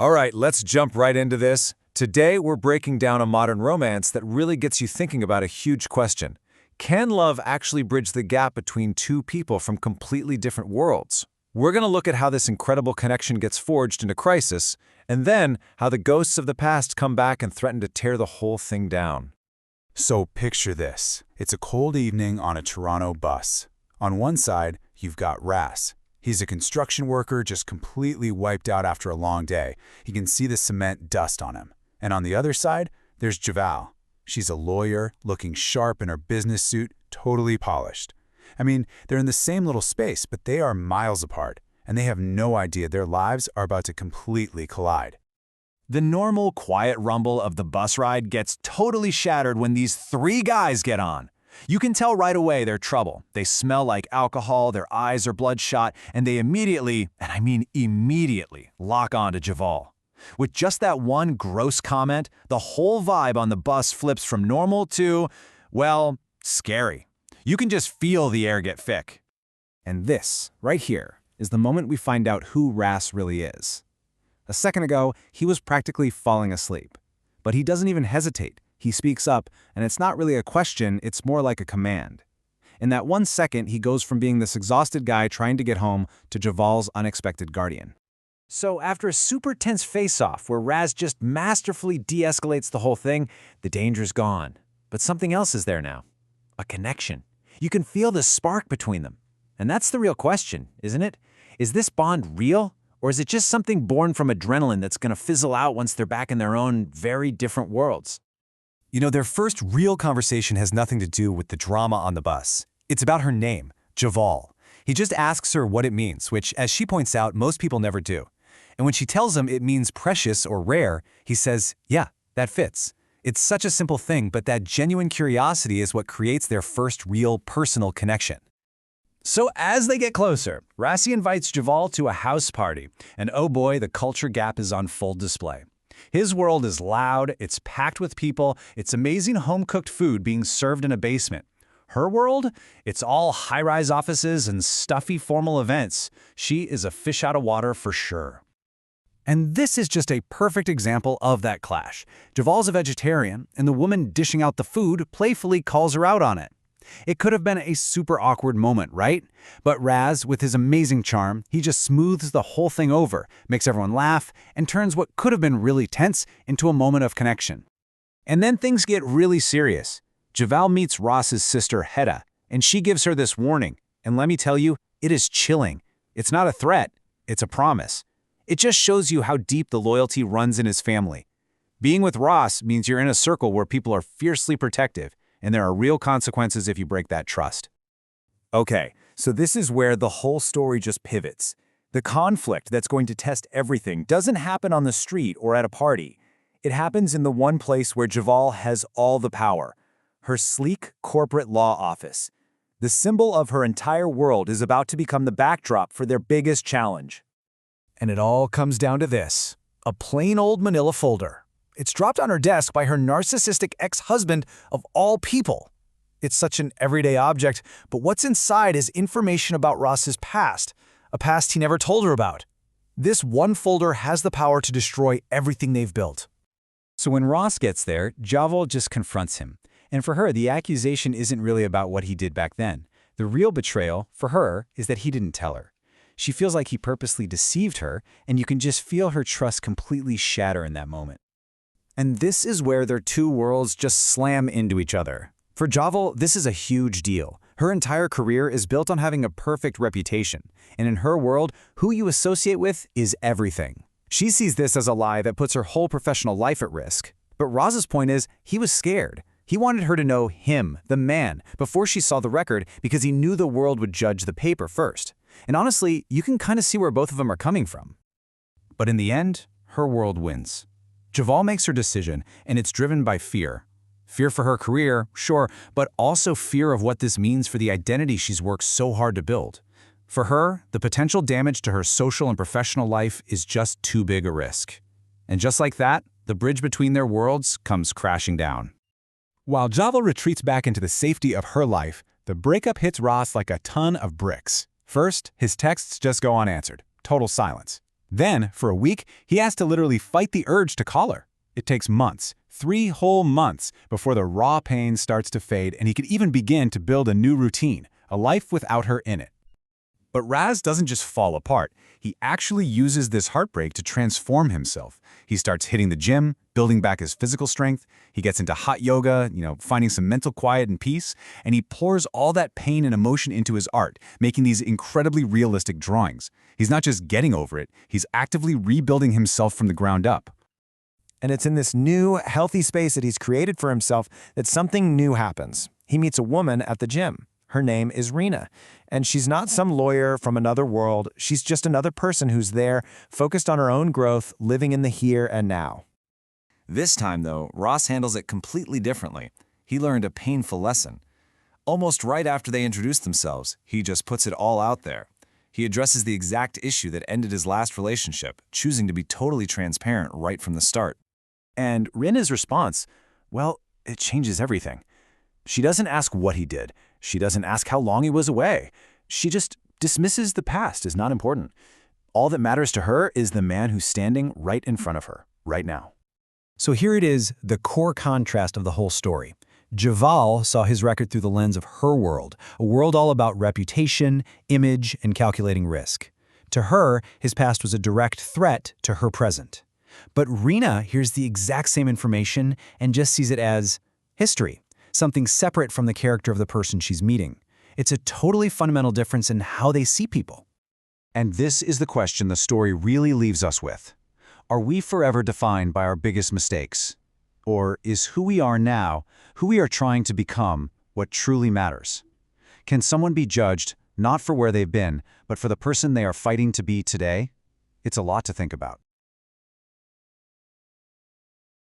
All right, let's jump right into this. Today, we're breaking down a modern romance that really gets you thinking about a huge question. Can love actually bridge the gap between two people from completely different worlds? We're going to look at how this incredible connection gets forged in a crisis, and then how the ghosts of the past come back and threaten to tear the whole thing down. So picture this. It's a cold evening on a Toronto bus. On one side, you've got Ras. He's a construction worker just completely wiped out after a long day. He can see the cement dust on him. And on the other side, there's Javal. She's a lawyer, looking sharp in her business suit, totally polished. I mean, they're in the same little space, but they are miles apart, and they have no idea their lives are about to completely collide. The normal, quiet rumble of the bus ride gets totally shattered when these three guys get on. You can tell right away they're trouble. They smell like alcohol, their eyes are bloodshot, and they immediately, and I mean immediately, lock on to Javal. With just that one gross comment, the whole vibe on the bus flips from normal to, well, scary. You can just feel the air get thick. And this, right here, is the moment we find out who Ras really is. A second ago, he was practically falling asleep. But he doesn't even hesitate. He speaks up, and it's not really a question, it's more like a command. In that 1 second, he goes from being this exhausted guy trying to get home to Javal's unexpected guardian. So after a super tense face-off where Ras just masterfully de-escalates the whole thing, the danger's gone. But something else is there now. A connection. You can feel the spark between them. And that's the real question, isn't it? Is this bond real? Or is it just something born from adrenaline that's going to fizzle out once they're back in their own very different worlds? You know, their first real conversation has nothing to do with the drama on the bus. It's about her name, Javal. He just asks her what it means, which, as she points out, most people never do. And when she tells him it means precious or rare, he says, yeah, that fits. It's such a simple thing, but that genuine curiosity is what creates their first real personal connection. So as they get closer, Rassi invites Javal to a house party, and oh boy, the culture gap is on full display. His world is loud, it's packed with people, it's amazing home-cooked food being served in a basement. Her world? It's all high-rise offices and stuffy formal events. She is a fish out of water for sure. And this is just a perfect example of that clash. Javal's a vegetarian, and the woman dishing out the food playfully calls her out on it. It could have been a super awkward moment, right? But Ras, with his amazing charm, he just smooths the whole thing over, makes everyone laugh, and turns what could have been really tense into a moment of connection. And then things get really serious. Javal meets Ras's sister, Hedda, and she gives her this warning. And let me tell you, it is chilling. It's not a threat, it's a promise. It just shows you how deep the loyalty runs in his family. Being with Ras means you're in a circle where people are fiercely protective, and there are real consequences if you break that trust. Okay, so this is where the whole story just pivots. The conflict that's going to test everything doesn't happen on the street or at a party. It happens in the one place where Javal has all the power, her sleek corporate law office. The symbol of her entire world is about to become the backdrop for their biggest challenge. And it all comes down to this, a plain old manila folder. It's dropped on her desk by her narcissistic ex-husband of all people. It's such an everyday object, but what's inside is information about Ras's past, a past he never told her about. This one folder has the power to destroy everything they've built. So when Ras gets there, Javal just confronts him. And for her, the accusation isn't really about what he did back then. The real betrayal, for her, is that he didn't tell her. She feels like he purposely deceived her, and you can just feel her trust completely shatter in that moment. And this is where their two worlds just slam into each other. For Javal, this is a huge deal. Her entire career is built on having a perfect reputation, and in her world, who you associate with is everything. She sees this as a lie that puts her whole professional life at risk. But Roz's point is, he was scared. He wanted her to know him, the man, before she saw the record because he knew the world would judge the paper first. And honestly, you can kind of see where both of them are coming from. But in the end, her world wins. Javal makes her decision, and it's driven by fear. Fear for her career, sure, but also fear of what this means for the identity she's worked so hard to build. For her, the potential damage to her social and professional life is just too big a risk. And just like that, the bridge between their worlds comes crashing down. While Javal retreats back into the safety of her life, the breakup hits Ras like a ton of bricks. First, his texts just go unanswered. Total silence. Then, for a week, he has to literally fight the urge to call her. It takes months, 3 whole months, before the raw pain starts to fade and he can even begin to build a new routine, a life without her in it. But Ras doesn't just fall apart. He actually uses this heartbreak to transform himself. He starts hitting the gym, building back his physical strength. He gets into hot yoga, finding some mental quiet and peace, and he pours all that pain and emotion into his art, making these incredibly realistic drawings. He's not just getting over it, he's actively rebuilding himself from the ground up. And it's in this new, healthy space that he's created for himself that something new happens. He meets a woman at the gym. Her name is Rina, and she's not some lawyer from another world. She's just another person who's there, focused on her own growth, living in the here and now. This time, though, Ras handles it completely differently. He learned a painful lesson. Almost right after they introduce themselves, he just puts it all out there. He addresses the exact issue that ended his last relationship, choosing to be totally transparent right from the start. And Rina's response, well, it changes everything. She doesn't ask what he did. She doesn't ask how long he was away. She just dismisses the past as not important. All that matters to her is the man who's standing right in front of her, right now. So here it is, the core contrast of the whole story. Javal saw his record through the lens of her world, a world all about reputation, image, and calculating risk. To her, his past was a direct threat to her present. But Rina hears the exact same information and just sees it as history, something separate from the character of the person she's meeting. It's a totally fundamental difference in how they see people. And this is the question the story really leaves us with. Are we forever defined by our biggest mistakes? Or is who we are now, who we are trying to become, what truly matters? Can someone be judged not for where they've been, but for the person they are fighting to be today? It's a lot to think about.